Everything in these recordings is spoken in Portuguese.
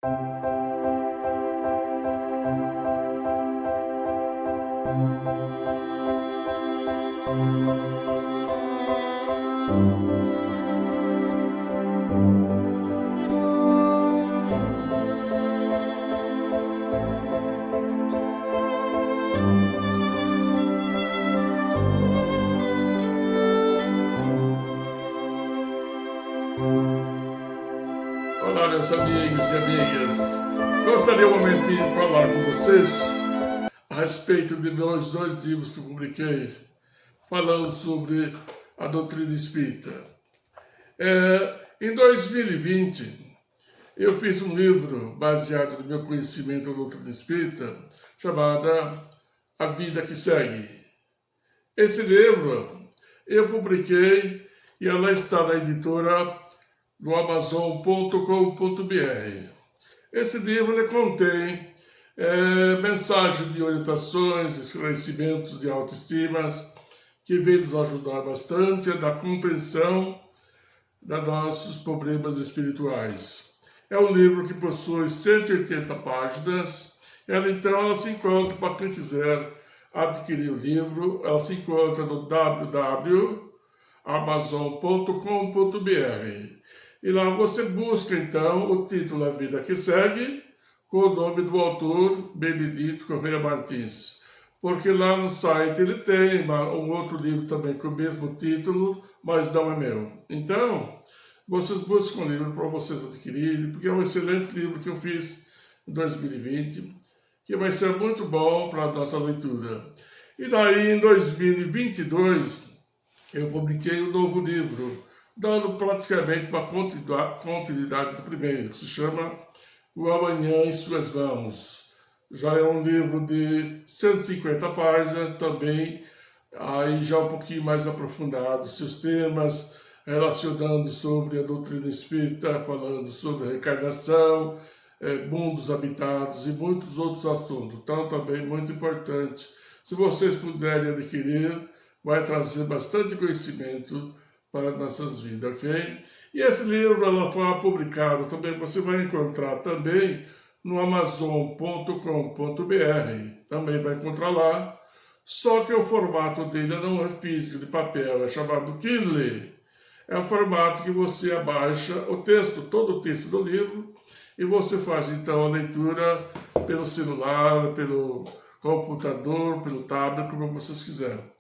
Olá, meus amigos e amigas. Gostaria um momentinho de falar com vocês a respeito de meus dois livros que eu publiquei, falando sobre a doutrina espírita. Em 2020, eu fiz um livro baseado no meu conhecimento da doutrina espírita, chamado A Vida que Segue. Esse livro eu publiquei e ela está na editora no Amazon.com.br. Esse livro ele contém mensagens de orientações, esclarecimentos de autoestima que vem nos ajudar bastante na compreensão dos nossos problemas espirituais. É um livro que possui 180 páginas. Ela se encontra, para quem quiser adquirir o livro, ela se encontra no www.amazon.com.br. E lá você busca, então, o título A Vida que Segue, com o nome do autor, Benedito Correia Martins. Porque lá no site ele tem um outro livro também com o mesmo título, mas não é meu. Então, vocês buscam um livro para vocês adquirirem, porque é um excelente livro que eu fiz em 2020, que vai ser muito bom para a nossa leitura. E daí, em 2022, eu publiquei um novo livro, dando praticamente uma continuidade do primeiro, que se chama O Amanhã em Suas Mãos. Já é um livro de 150 páginas, também aí já um pouquinho mais aprofundado, seus temas, relacionando sobre a doutrina espírita, falando sobre a reencarnação, mundos habitados e muitos outros assuntos. Então, também muito importante. Se vocês puderem adquirir, vai trazer bastante conhecimento para nossas vidas, ok? E esse livro ela foi publicado também, você vai encontrar também no Amazon.com.br, também vai encontrar lá, só que o formato dele não é físico, de papel, é chamado Kindle. É um formato que você abaixa o texto, todo o texto do livro, e você faz então a leitura pelo celular, pelo computador, pelo tablet, como vocês quiserem.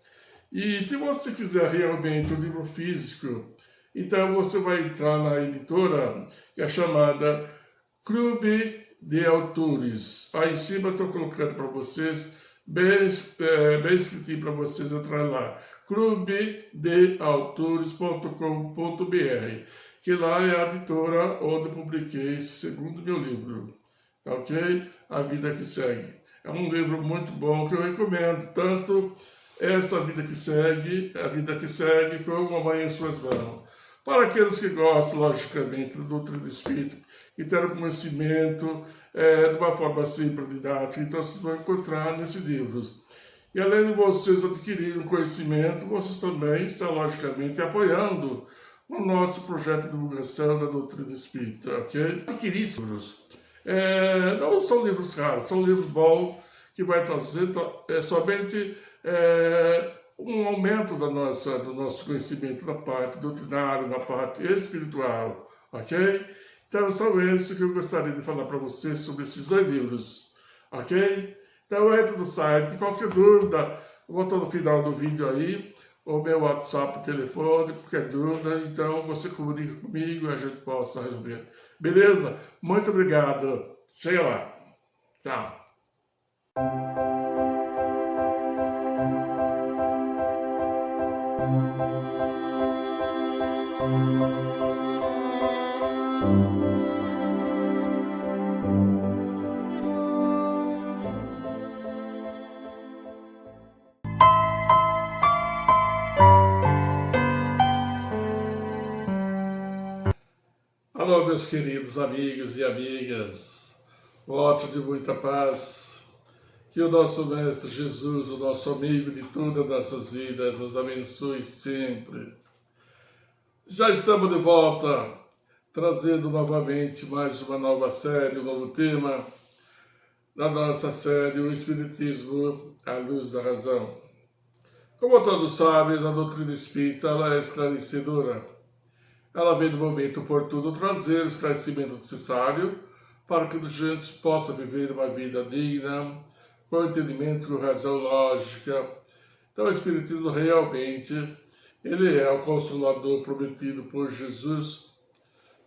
E se você quiser realmente um livro físico, então você vai entrar na editora, que é chamada Clube de Autores. Aí em cima estou colocando para vocês, bem escritinho para vocês entrarem lá. clubedeautores.com.br, que lá é a editora onde eu publiquei esse segundo meu livro. Ok? A Vida que Segue. É um livro muito bom que eu recomendo, tanto essa Vida que Segue, a Vida que Segue, como Amanhã em Suas Mãos. Para aqueles que gostam, logicamente, da doutrina espírita, que terão conhecimento de uma forma simples, didática, então vocês vão encontrar nesses livros. E além de vocês adquirirem conhecimento, vocês também estão, logicamente, apoiando o nosso projeto de divulgação da doutrina espírita, ok? Adquirir livros. Não são livros caros, são livros bons, que vai trazer somente um aumento do nosso conhecimento da parte doutrinária, da parte espiritual, ok? Então são esses que eu gostaria de falar para vocês sobre esses dois livros, ok? Então entre no site, qualquer dúvida, eu vou estar no final do vídeo aí, o meu WhatsApp, telefone, qualquer dúvida, então você comunica comigo e a gente possa resolver. Beleza? Muito obrigado. Chega lá. Tchau. Alô, meus queridos amigos e amigas, voto de muita paz, que o nosso Mestre Jesus, o nosso amigo de todas as nossas vidas, nos abençoe sempre. Já estamos de volta trazendo novamente mais uma nova série, um novo tema da nossa série O Espiritismo à Luz da Razão. Como todos sabem, a doutrina espírita ela é esclarecedora. Ela vem no momento oportuno trazer o esclarecimento necessário para que a gente possa viver uma vida digna, com entendimento, com razão lógica. Então o Espiritismo realmente ele é o Consolador prometido por Jesus,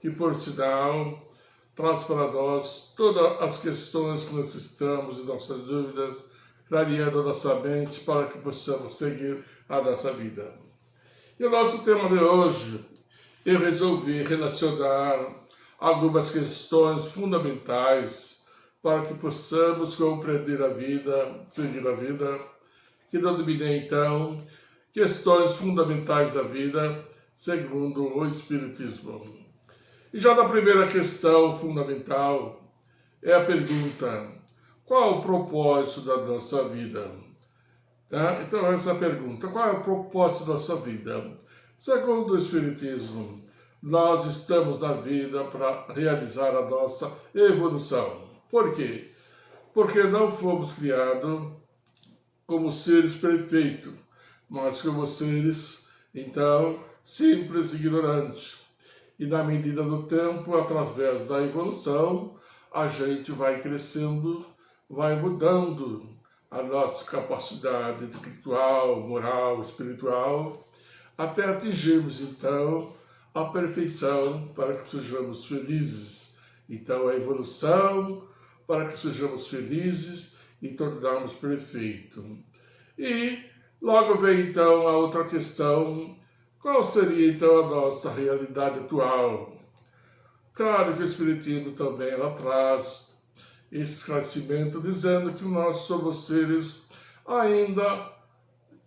que por sinal traz para nós todas as questões que necessitamos e nossas dúvidas, clareando a nossa mente para que possamos seguir a nossa vida. E o nosso tema de hoje, eu resolvi relacionar algumas questões fundamentais para que possamos compreender a vida, seguir a vida, que denominei então questões fundamentais da vida segundo o Espiritismo. E já na primeira questão fundamental é a pergunta: qual o propósito da nossa vida? Tá? Então essa pergunta, qual é o propósito da nossa vida? Segundo o Espiritismo, nós estamos na vida para realizar a nossa evolução. Por quê? Porque não fomos criados como seres perfeitos, mas como seres, então, simples e ignorantes. E na medida do tempo, através da evolução, a gente vai crescendo, vai mudando a nossa capacidade intelectual, moral, espiritual, até atingirmos, então, a perfeição para que sejamos felizes. Então, a evolução para que sejamos felizes e tornarmos perfeito. E logo vem, então, a outra questão: qual seria, então, a nossa realidade atual? Claro que o Espiritismo também ela traz esse esclarecimento, dizendo que nós somos seres ainda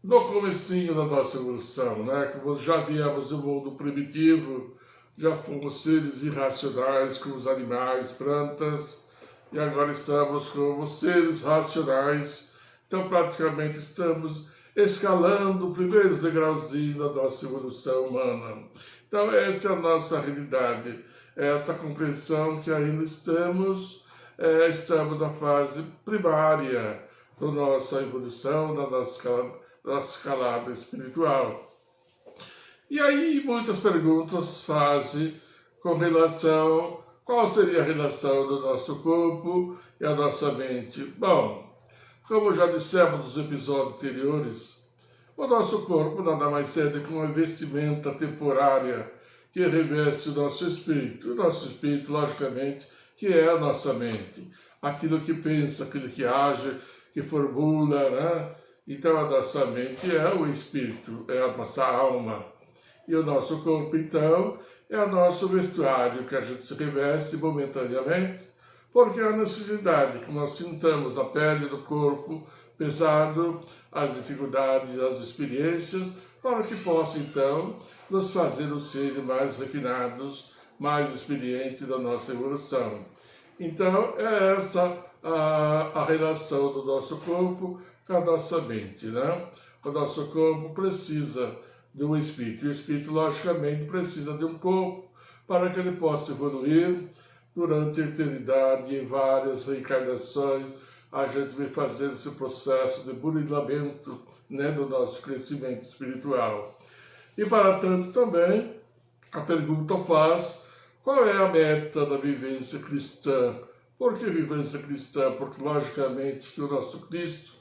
no comecinho da nossa evolução, né? Que já viemos do mundo primitivo, já fomos seres irracionais como os animais, plantas, e agora estamos como seres racionais. Então, praticamente, estamos escalando o primeiro degrauzinho da nossa evolução humana. Então, essa é a nossa realidade, é essa compreensão que ainda estamos na fase primária da nossa evolução, da nossa escalada espiritual. E aí, muitas perguntas fazem com relação a qual seria a relação do nosso corpo e a nossa mente. Bom, como já dissemos nos episódios anteriores, o nosso corpo nada mais é do que uma vestimenta temporária que reveste o nosso espírito. O nosso espírito, logicamente, que é a nossa mente. Aquilo que pensa, aquilo que age, que formula, né? Então a nossa mente é o espírito, é a nossa alma. E o nosso corpo, então, é o nosso vestuário que a gente se reveste momentaneamente, porque é a necessidade que nós sintamos na pele do corpo pesado, as dificuldades, as experiências, para que possa, então, nos fazer os seres mais refinados, mais experientes da nossa evolução. Então, é essa a relação do nosso corpo com a nossa mente, né? O nosso corpo precisa de um espírito, e o espírito, logicamente, precisa de um corpo para que ele possa evoluir durante a eternidade, em várias reencarnações. A gente vem fazendo esse processo de burilamento, né, do nosso crescimento espiritual. E, para tanto, também, a pergunta faz: qual é a meta da vivência cristã? Por que vivência cristã? Porque, logicamente, que o nosso Cristo,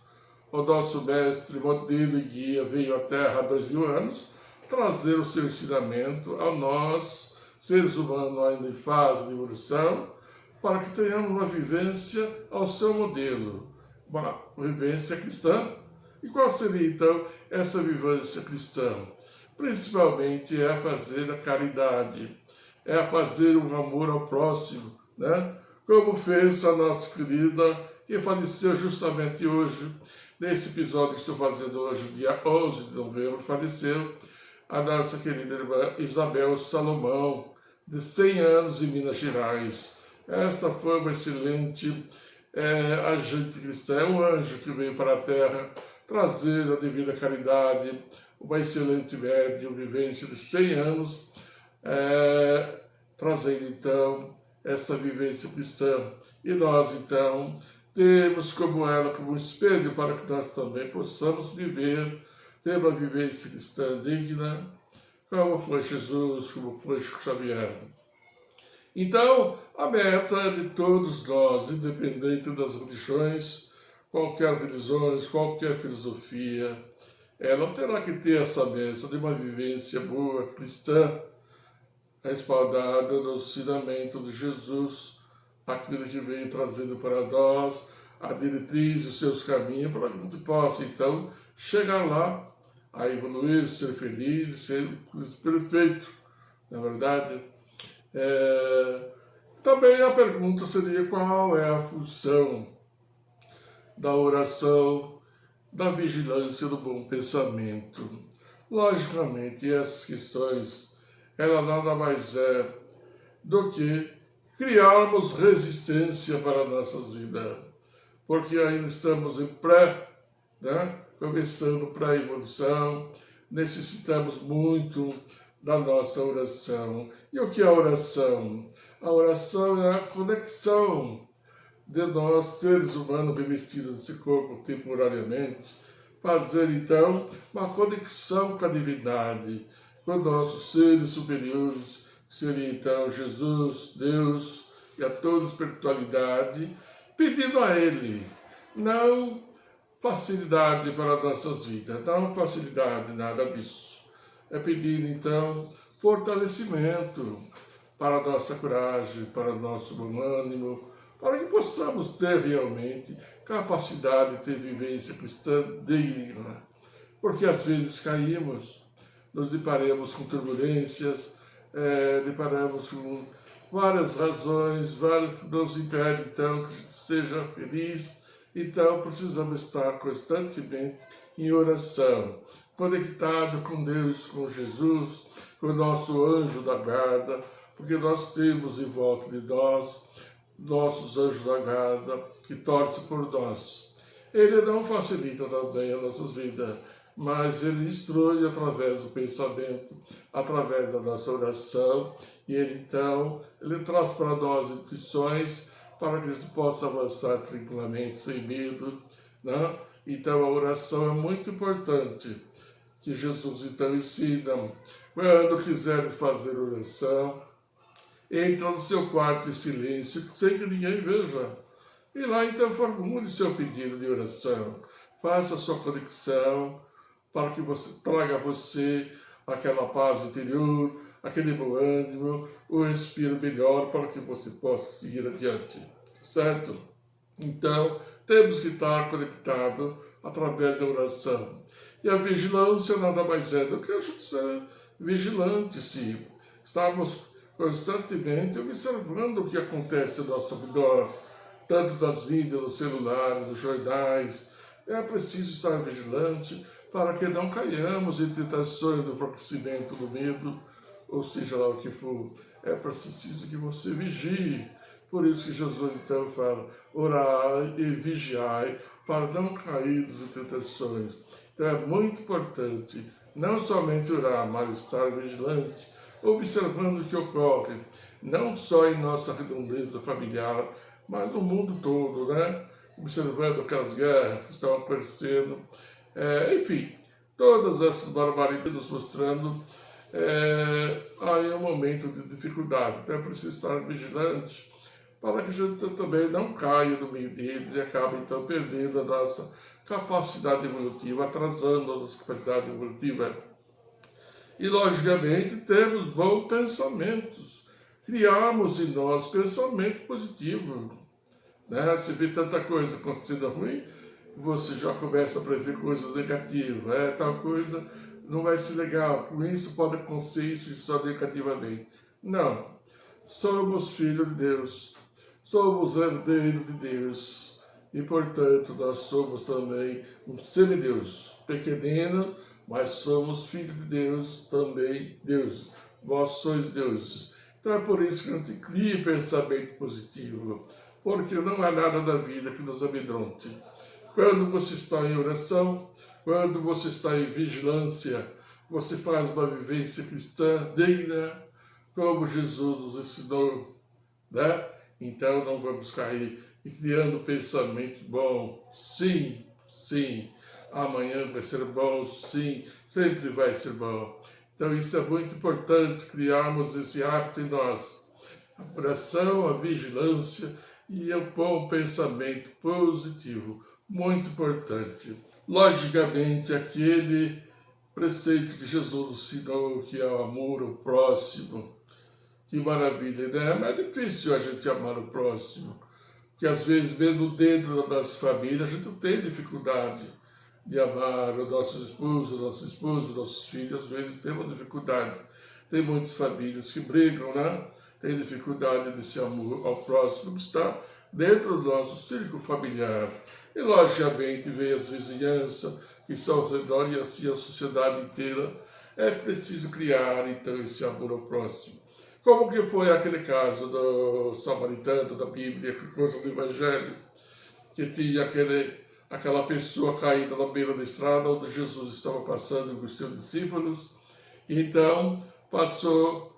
o nosso mestre, modelo e guia, veio à Terra há 2000 anos trazer o seu ensinamento a nós, seres humanos ainda em fase de evolução, para que tenhamos uma vivência ao seu modelo, uma vivência cristã. E qual seria, então, essa vivência cristã? Principalmente é a fazer a caridade, é a fazer um amor ao próximo, né? Como fez a nossa querida, que faleceu justamente hoje, nesse episódio que estou fazendo hoje, dia 11 de novembro, faleceu a nossa querida irmã Isabel Salomão, de 100 anos em Minas Gerais. Essa foi uma excelente agente cristã, um anjo que veio para a Terra trazer a devida caridade, uma excelente médium, vivência de 100 anos, trazendo então essa vivência cristã. E nós então temos como ela como um espelho para que nós também possamos viver, ter uma vivência cristã digna, como foi Jesus, como foi Chico Xavier. Então, a meta de todos nós, independente das religiões, qualquer religiões, qualquer filosofia, ela terá que ter essa bênção de uma vivência boa, cristã, respaldada no ensinamento de Jesus, aquilo que veio trazendo para nós, a diretriz, os seus caminhos, para que a gente possa, então, chegar lá, a evoluir, ser feliz, ser perfeito, na verdade. Também a pergunta seria qual é a função da oração, da vigilância do bom pensamento. Logicamente, essas questões, ela nada mais é do que criarmos resistência para as nossas vidas, porque ainda estamos em começando pré-evolução, necessitamos muito da nossa oração. E o que é a oração? A oração é a conexão de nós, seres humanos revestidos desse corpo temporariamente, fazer então uma conexão com a divindade, com nossos seres superiores, que seria então Jesus, Deus e a toda a espiritualidade, pedindo a Ele, não facilidade para nossas vidas, não facilidade, nada disso. É pedir então fortalecimento para a nossa coragem, para o nosso bom ânimo, para que possamos ter realmente capacidade de ter vivência cristã digna. Porque às vezes caímos, nos deparamos com turbulências, deparamos com várias razões, várias que nos impedem então que a gente seja feliz. Então precisamos estar constantemente em oração, conectado com Deus, com Jesus, com o nosso anjo da guarda, porque nós temos em volta de nós nossos anjos da guarda que torcem por nós. Ele não facilita também as nossas vidas, mas ele instrui através do pensamento, através da nossa oração, e ele então ele traz para nós intuições para que a gente possa avançar tranquilamente, sem medo, né? Então a oração é muito importante, que Jesus então ensina. Quando quiseres fazer oração, entra no seu quarto em silêncio, sem que ninguém veja. E lá então formule seu pedido de oração. Faça a sua conexão para que você traga a você aquela paz interior, aquele bom ânimo, o respiro melhor para que você possa seguir adiante. Certo? Então, temos que estar conectados através da oração. E a vigilância nada mais é do que a gente ser vigilante, sim. Estamos constantemente observando o que acontece ao nosso redor, tanto das mídias, dos celulares, dos jornais. É preciso estar vigilante para que não caiamos em tentações do enfraquecimento do medo, ou seja lá o que for. É preciso que você vigie. Por isso que Jesus então fala, orai e vigiai para não cair em tentações. Então é muito importante não somente orar, mas estar vigilante, observando o que ocorre, não só em nossa redondeza familiar, mas no mundo todo, né? Observando aquelas guerras que estão acontecendo, enfim, todas essas barbaridades nos mostrando aí um momento de dificuldade. Então é preciso estar vigilante para que a gente também não caia no meio deles e acabe então perdendo a nossa capacidade evolutiva, atrasando a nossa capacidade evolutiva. E, logicamente, temos bons pensamentos, criarmos em nós pensamento positivo. Né? Se vê tanta coisa acontecendo ruim, você já começa a prever coisas negativas. Tal coisa não vai ser legal, com isso pode acontecer isso só negativamente. Não, somos filhos de Deus, somos herdeiros de Deus, e portanto nós somos também um semideus, pequenino, mas somos filhos de Deus, também Deus. Vós sois deuses. Então é por isso que a gente cria pensamento positivo, porque não há nada da vida que nos amedronte. Quando você está em oração, quando você está em vigilância, você faz uma vivência cristã digna, como Jesus nos ensinou, né? Então não vamos cair e criando pensamentos bons. Sim, sim. Amanhã vai ser bom, sim. Sempre vai ser bom. Então isso é muito importante, criarmos esse hábito em nós. A oração, a vigilância e o bom pensamento positivo. Muito importante. Logicamente, aquele preceito que Jesus ensinou, que é o amor ao próximo. Que maravilha, né? Mas é difícil a gente amar o próximo. Porque às vezes, mesmo dentro das famílias, a gente tem dificuldade de amar os nossos esposos, nossos filhos. Às vezes temos dificuldade. Tem muitas famílias que brigam, né? Tem dificuldade desse amor ao próximo que está dentro do nosso círculo familiar. E, logicamente, vem as vizinhanças que estão ao redor e assim a sociedade inteira. É preciso criar, então, esse amor ao próximo. Como que foi aquele caso do samaritano da Bíblia, que coisa do Evangelho, que tinha aquela pessoa caída na beira da estrada onde Jesus estava passando com os seus discípulos. Então, passou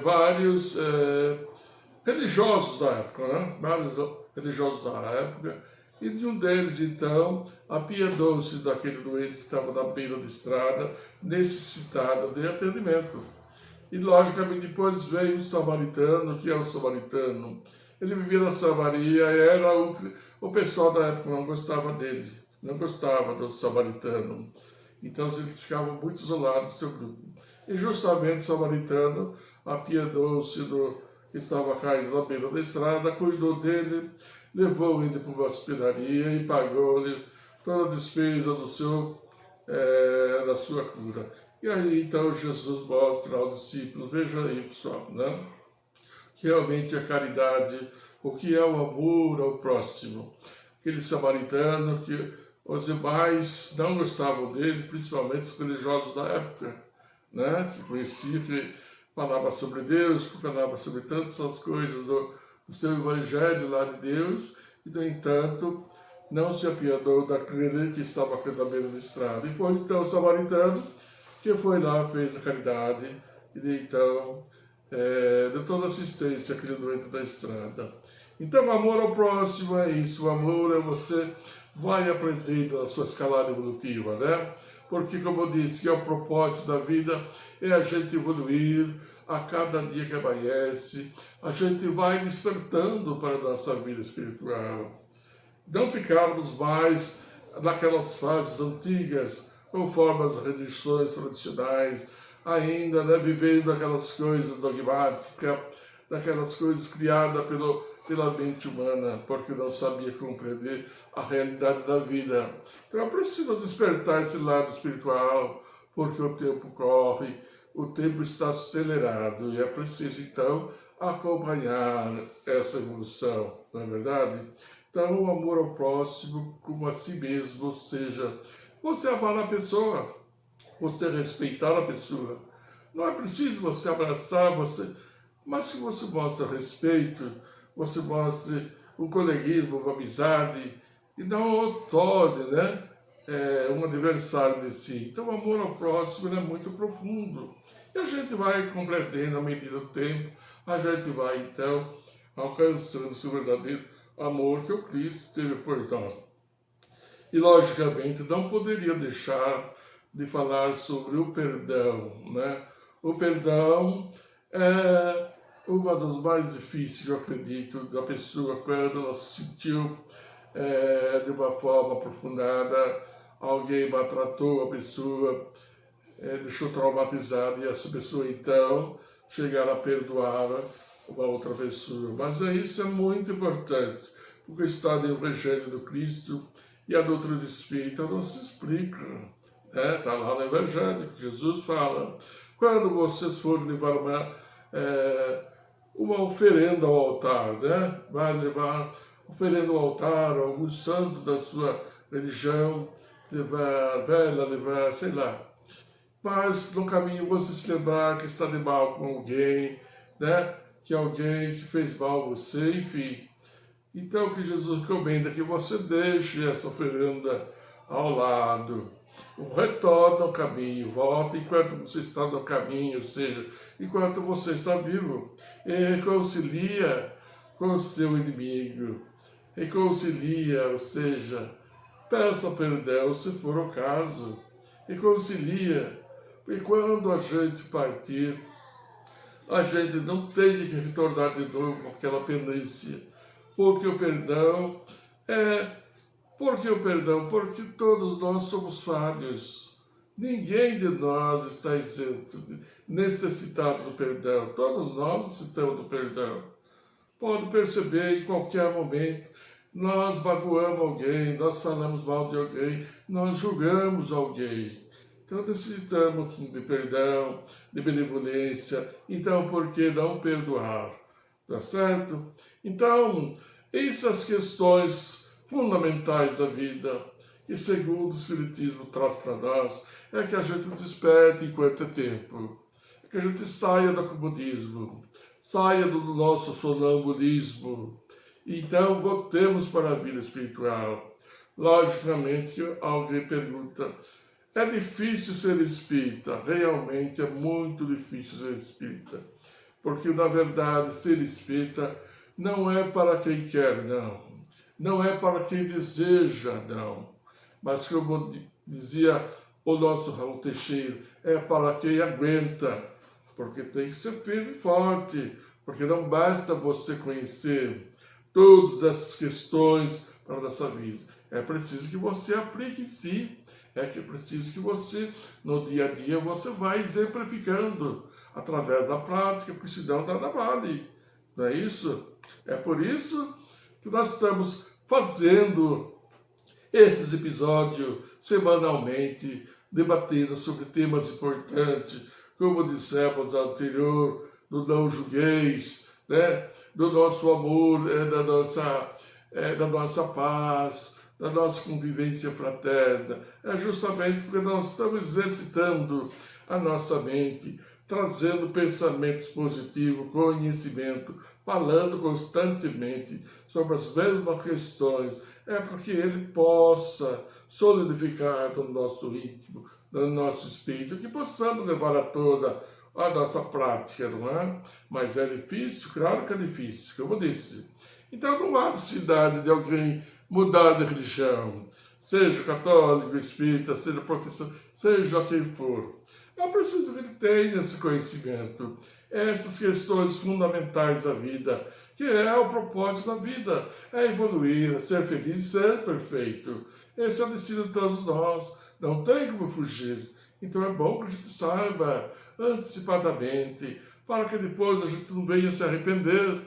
vários religiosos da época, né? Vários religiosos da época, e de um deles, então, apiedou-se daquele doente que estava na beira da estrada, necessitado de atendimento. E, logicamente, depois veio o samaritano, que é o samaritano. Ele vivia na Samaria, era o pessoal da época não gostava dele, não gostava do samaritano. Então, eles ficavam muito isolados do seu grupo. E, justamente, o samaritano apiedou-se do que estava caído na beira da estrada, cuidou dele, levou ele para uma hospedaria e pagou-lhe toda a despesa da sua cura. E aí, então, Jesus mostra aos discípulos, veja aí, pessoal, né? Que realmente a caridade, o que é o amor ao próximo. Aquele samaritano que os demais não gostavam dele, principalmente os religiosos da época, né? Que conheciam, que falava sobre Deus, que falava sobre tantas coisas do seu evangelho lá de Deus, e, no entanto, não se apiedou daquele que estava na beira da estrada. E foi então o samaritano que foi lá, fez a caridade, e então deu toda assistência àquele doente da estrada. Então, amor ao próximo é isso. O amor é você vai aprendendo a sua escalada evolutiva, né? Porque, como eu disse, é o propósito da vida, é a gente evoluir a cada dia que amanhece, a gente vai despertando para a nossa vida espiritual. Não ficarmos mais naquelas fases antigas, conforme as religiões tradicionais, ainda, né, vivendo aquelas coisas dogmáticas, daquelas coisas criadas pela mente humana, porque não sabia compreender a realidade da vida. Então é preciso despertar esse lado espiritual, porque o tempo corre, o tempo está acelerado, e é preciso, então, acompanhar essa evolução, não é verdade? Então, o amor ao próximo como a si mesmo, ou seja, você amar a pessoa, você respeitar a pessoa. Não é preciso você abraçar, mas se você mostra respeito, você mostre um coleguismo, uma amizade, e não outrora, né? Um adversário de si. Então, o amor ao próximo é muito profundo. E a gente vai compreendendo à medida do tempo, a gente vai, então, alcançando o seu verdadeiro amor que o Cristo teve por nós. E, logicamente, não poderia deixar de falar sobre o perdão, né? O perdão é uma das mais difíceis, eu acredito, da pessoa quando ela se sentiu de uma forma aprofundada, alguém maltratou a pessoa, deixou traumatizada, e essa pessoa, então, chegar a perdoar uma outra pessoa. Mas isso é muito importante, porque está no Evangelho do Cristo e a doutrina do Espírito não se explica. Está lá no Evangelho, que Jesus fala, quando vocês forem levar uma oferenda ao altar, né? Vai levar oferenda ao altar, algum santo da sua religião, levar vela, levar, sei lá. Mas no caminho você se lembrar que está de mal com alguém, né? Que alguém que fez mal a você, enfim. Então, que Jesus recomenda que você deixe essa oferenda ao lado, retorna ao caminho, volta enquanto você está no caminho, ou seja, enquanto você está vivo, e reconcilia com o seu inimigo, reconcilia, ou seja, peça perdão se for o caso, reconcilia, e quando a gente partir, a gente não tem que retornar de novo com aquela pendência, porque o perdão porque todos nós somos falhos. Ninguém de nós está isento, necessitado do perdão. Todos nós necessitamos do perdão. Pode perceber em qualquer momento, nós magoamos alguém, nós falamos mal de alguém, nós julgamos alguém. Então necessitamos de perdão, de benevolência. Então por que não perdoar? Tá certo? Então, essas questões fundamentais da vida, que segundo o Espiritismo traz para nós, é que a gente desperte enquanto é tempo, é que a gente saia do comodismo, saia do nosso sonambulismo, então voltemos para a vida espiritual. Logicamente, alguém pergunta, é difícil ser espírita? Realmente é muito difícil ser espírita, porque na verdade ser espírita não é para quem quer, não. Não é para quem deseja, não. Mas, como dizia o nosso Raul Teixeira, é para quem aguenta. Porque tem que ser firme e forte. Porque não basta você conhecer todas essas questões para a nossa vida. É preciso que você aplique em si. É que é preciso que você, no dia a dia, você vai exemplificando através da prática, porque senão nada vale. Não é isso? É por isso que nós estamos fazendo esses episódios semanalmente, debatendo sobre temas importantes, como dissemos anterior, do não julgueis, né? Do nosso amor, da nossa paz, da nossa convivência fraterna. É justamente porque nós estamos exercitando a nossa mente, trazendo pensamentos positivos, conhecimento, falando constantemente sobre as mesmas questões, é para que ele possa solidificar no nosso íntimo, no nosso espírito, que possamos levar a toda a nossa prática, não é? Mas é difícil? Claro que é difícil, como eu disse. Então não há necessidade de alguém mudar de religião, seja católico, espírita, seja protestante, seja quem for. É preciso que ele tenha esse conhecimento, essas questões fundamentais da vida, que é o propósito da vida, é evoluir, é ser feliz e ser perfeito. Esse é o destino de todos nós, não tem como fugir. Então é bom que a gente saiba antecipadamente, para que depois a gente não venha se arrepender,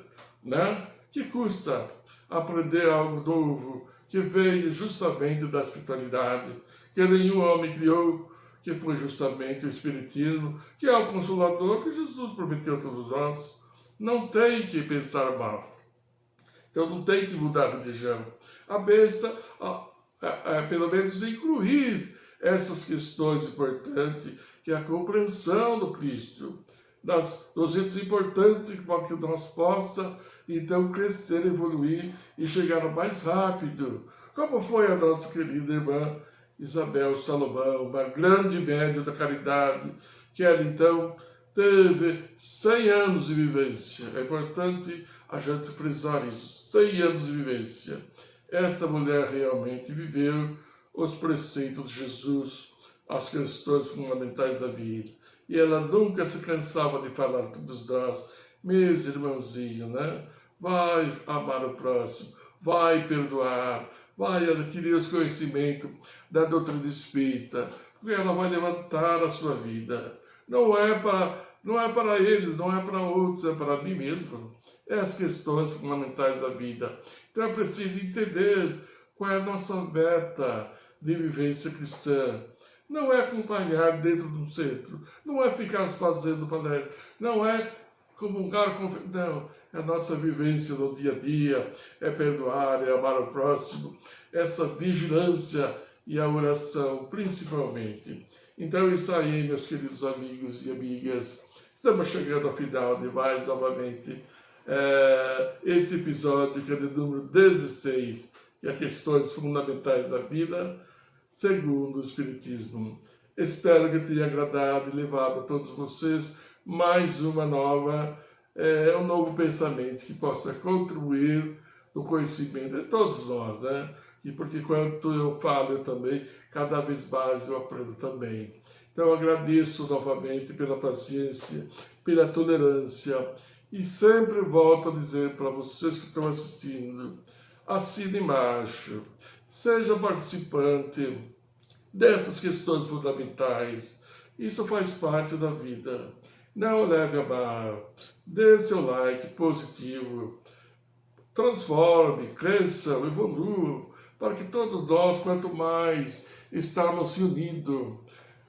né? Que custa aprender algo novo, que veio justamente da espiritualidade, que nenhum homem criou, que foi justamente o Espiritismo, que é o Consolador que Jesus prometeu a todos nós. Não tem que pensar mal. Então não tem que mudar a religião. A besta, pelo menos, incluir essas questões importantes, que é a compreensão do Cristo, dos itens importantes para que nós possa, então, crescer, evoluir e chegar mais rápido. Como foi a nossa querida irmã Isabel Salomão, uma grande médium da caridade, que ela então teve 100 anos de vivência. É importante a gente frisar isso, 100 anos de vivência. Essa mulher realmente viveu os preceitos de Jesus, as questões fundamentais da vida. E ela nunca se cansava de falar a todos nós, meus irmãozinhos, né? Vai amar o próximo, vai perdoar, vai adquirir os conhecimentos da doutrina espírita, porque ela vai levantar a sua vida. Não é para eles, não é para outros, é para mim mesmo. É as questões fundamentais da vida. Então é preciso entender qual é a nossa meta de vivência cristã. Não é acompanhar dentro do centro, não é ficar fazendo palestra, não é comungar com... Não, é a nossa vivência no dia a dia, é perdoar, é amar o próximo, essa vigilância e a oração, principalmente. Então, isso aí, meus queridos amigos e amigas, estamos chegando ao final de mais, novamente, esse episódio, que é de número 16, que é questões fundamentais da vida. segundo o Espiritismo. Espero que tenha agradado e levado a todos vocês mais uma nova, um novo pensamento que possa contribuir no conhecimento de todos nós, né? E porque quanto eu falo, eu também, cada vez mais eu aprendo também. Então eu agradeço novamente pela paciência, pela tolerância, e sempre volto a dizer para vocês que estão assistindo, assine embaixo, seja participante dessas questões fundamentais. Isso faz parte da vida. Não leve a mal. Dê seu like positivo. Transforme, cresça, evolua, para que todos nós, quanto mais estarmos unidos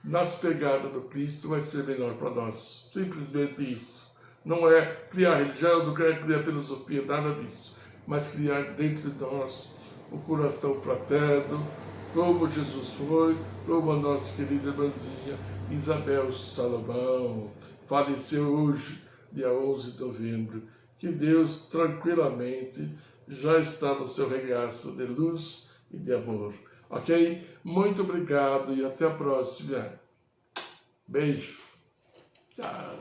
nas pegadas do Cristo, vai ser melhor para nós. Simplesmente isso. Não é criar religião, não é criar filosofia, nada disso. Mas criar dentro de nós o coração fraterno, como Jesus foi, como a nossa querida irmãzinha Isabel Salomão, faleceu hoje, dia 11 de novembro. Que Deus tranquilamente já está no seu regaço de luz e de amor. Ok? Muito obrigado e até a próxima. Beijo. Tchau.